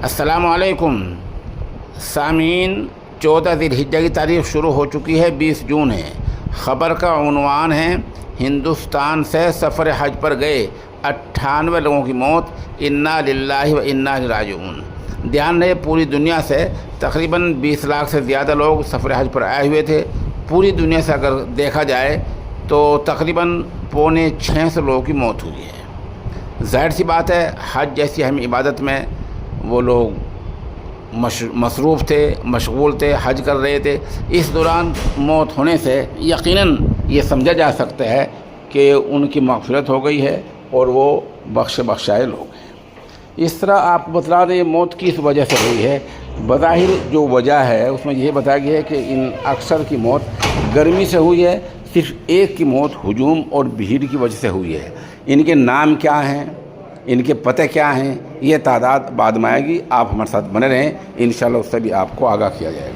السلام علیکم سامعین، 14 ذی الحجہ کی تاریخ شروع ہو چکی ہے، 20 جون ہے۔ خبر کا عنوان ہے ہندوستان سے سفر حج پر گئے 98 لوگوں کی موت، انا للہ و انا الیہ راجعون۔ دھیان رہے پوری دنیا سے تقریباً 20 لاکھ سے زیادہ لوگ سفر حج پر آئے ہوئے تھے۔ پوری دنیا سے اگر دیکھا جائے تو تقریباً 550 لوگوں کی موت ہوئی ہے۔ ظاہر سی بات ہے، حج جیسی اہم عبادت میں وہ لوگ مصروف تھے، مشغول تھے، حج کر رہے تھے۔ اس دوران موت ہونے سے یقیناً یہ سمجھا جا سکتا ہے کہ ان کی مغفرت ہو گئی ہے اور وہ بخشائے لوگ ہیں۔ اس طرح آپ کو بتلا دیں یہ موت کس وجہ سے ہوئی ہے۔ بظاہر جو وجہ ہے اس میں یہ بتایا گیا ہے کہ ان اکثر کی موت گرمی سے ہوئی ہے، صرف ایک کی موت ہجوم اور بھیڑ کی وجہ سے ہوئی ہے۔ ان کے نام کیا ہیں، ان کے پتہ کیا ہیں، یہ تعداد بعد میں آئے گی۔ آپ ہمارے ساتھ بنے رہیں، انشاءاللہ اس سے بھی آپ کو آگاہ کیا جائے گا۔